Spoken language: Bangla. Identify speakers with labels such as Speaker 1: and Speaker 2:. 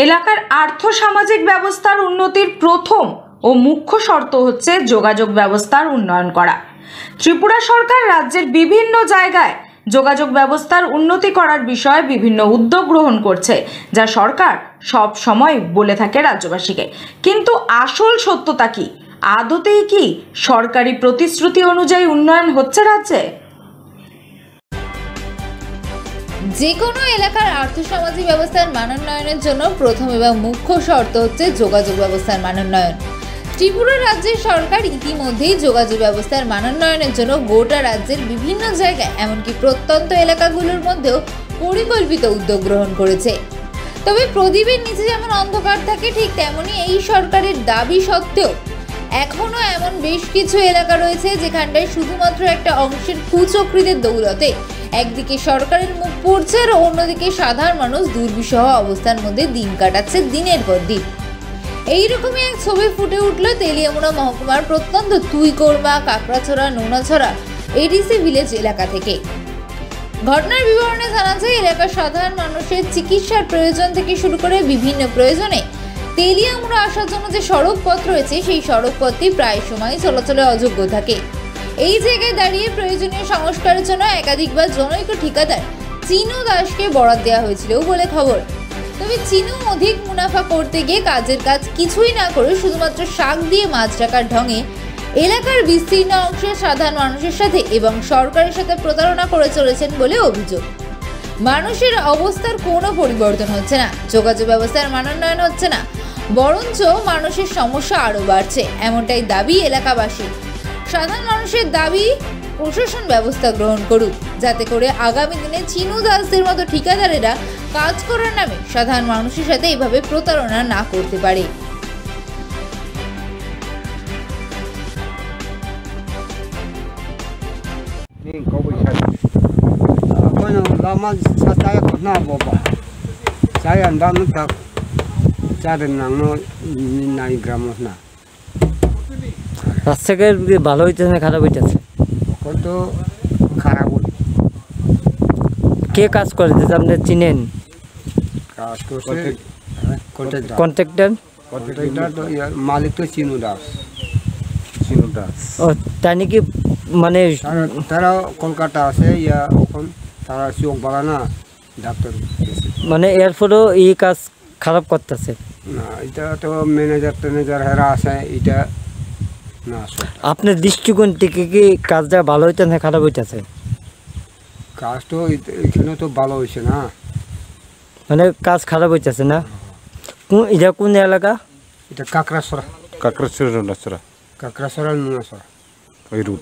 Speaker 1: এলাকার আর্থসামাজিক ব্যবস্থার উন্নতির প্রথম ও মুখ্য শর্ত হচ্ছে যোগাযোগ ব্যবস্থার উন্নয়ন করা। ত্রিপুরা সরকার রাজ্যের বিভিন্ন জায়গায় যোগাযোগ ব্যবস্থার উন্নতি করার বিষয়ে বিভিন্ন উদ্যোগ গ্রহণ করছে, যা সরকার সব সময় বলে থাকে রাজ্যবাসীকে। কিন্তু আসল সত্যতা কি? আদতেই কি সরকারি প্রতিশ্রুতি অনুযায়ী উন্নয়ন হচ্ছে রাজ্যে?
Speaker 2: যে কোনো এলাকার আর্থসামাজিক ব্যবস্থার মানোন্নয়নের জন্য প্রথম এবং মুখ্য শর্ত হচ্ছে যোগাযোগ ব্যবস্থার মানোন্নয়ন। ত্রিপুরা রাজ্যের সরকার ইতিমধ্যেই যোগাযোগ ব্যবস্থার মানোন্নয়নের জন্য গোটা রাজ্যের বিভিন্ন জায়গায় এমনকি প্রত্যন্ত এলাকাগুলোর মধ্যেও পরিকল্পিত উদ্যোগ গ্রহণ করেছে। তবে প্রদীপের নিচে যেমন অন্ধকার থাকে, ঠিক তেমনই এই সরকারের দাবি সত্ত্বেও এখনও এমন বেশ কিছু এলাকা রয়েছে যেখানটায় শুধুমাত্র একটা অংশের কুচক্রীদের দৌলতে একদিকে সরকারের মুখ পড়ছে আর অন্যদিকে সাধারণ মানুষ দুর্বিষহ অবস্থার মধ্যে দিন কাটাচ্ছে দিনের পর দিন। এইরকমই এক ছবি ফুটে উঠল তেলিয়ামুড়া মহকুমার প্রত্যন্ত তুইকোরমা, কাকড়াছড়া, নোনাছড়া এডিসি ভিলেজ এলাকা থেকে। ঘটনার বিবরণে জানা যায়, এলাকার সাধারণ মানুষের চিকিৎসার প্রয়োজন থেকে শুরু করে বিভিন্ন প্রয়োজনে তেলিয়ামুড়া আসার জন্য যে সড়ক পথ রয়েছে, সেই সড়ক পথটি প্রায় সময় চলাচলে অযোগ্য থাকে। এই জায়গায় দাঁড়িয়ে প্রয়োজনীয় সংস্কারের জন্য একাধিকবার জনৈক ঠিকাদার চিনু দাসকে বরাদ দেওয়া হয়েছিল বলে খবর। তবে চিনু অধিক মুনাফা করতে গিয়ে কাজের কাজ কিছুই না করে শুধুমাত্র শাক দিয়ে মাছ রাখার ঢঙে এলাকার বিস্তীর্ণ অংশের সাধারণ মানুষের সাথে এবং সরকারের সাথে প্রতারণা করে চলেছেন বলে অভিযোগ। মানুষের অবস্থার কোনো পরিবর্তন হচ্ছে না, যোগাযোগ ব্যবস্থার মানোন্নয়ন হচ্ছে না, বরঞ্চ মানুষের সমস্যা আরও বাড়ছে, এমনটাই দাবি এলাকাবাসী। সাধারণ মানুষের দাবি প্রশাসন ব্যবস্থা গ্রহণ করুক, যাতে করে আগামী দিনে চিনু দাসদের মতো ঠিকাদারেরা কাজ করার নামে সাধারণ মানুষের সাথে এভাবে প্রতারণা না করতে পারে।
Speaker 3: রাস্তাঘাট ভালো হইতেছে না খারাপ হইতেছে?
Speaker 4: তো খারাপ।
Speaker 3: কে কাজ করতেছে আপনি চিনেন?
Speaker 4: কাজ করছে
Speaker 3: কন্ট্রাক্টর।
Speaker 4: মালিক তো চিনু দাস।
Speaker 3: ও তাই নাকি? মানে
Speaker 4: তারা কলকাতা আছে, এখন তারা চোখ বাড়া না ডাক্তার,
Speaker 3: মানে এরপরেও এই কাজ খারাপ করতেছে
Speaker 4: না। এটা তো ম্যানেজার হেরা আছে, এটা না।
Speaker 3: আপনার দৃষ্টিকোণ থেকে কি কাজটা ভালো হইতেছে না খারাপ হইতেছে?
Speaker 4: কাজ তো এখানে তো ভালো হয়েছে না,
Speaker 3: মানে কাজ খারাপ হইতেছে না। এটা কোন এলাকা?
Speaker 4: এটা কাকড়াছড়া,
Speaker 5: কাকড়াছড়া, নোনাছড়া,
Speaker 4: কাকড়াছড়া, নোনাছড়া,
Speaker 5: ওই রুট।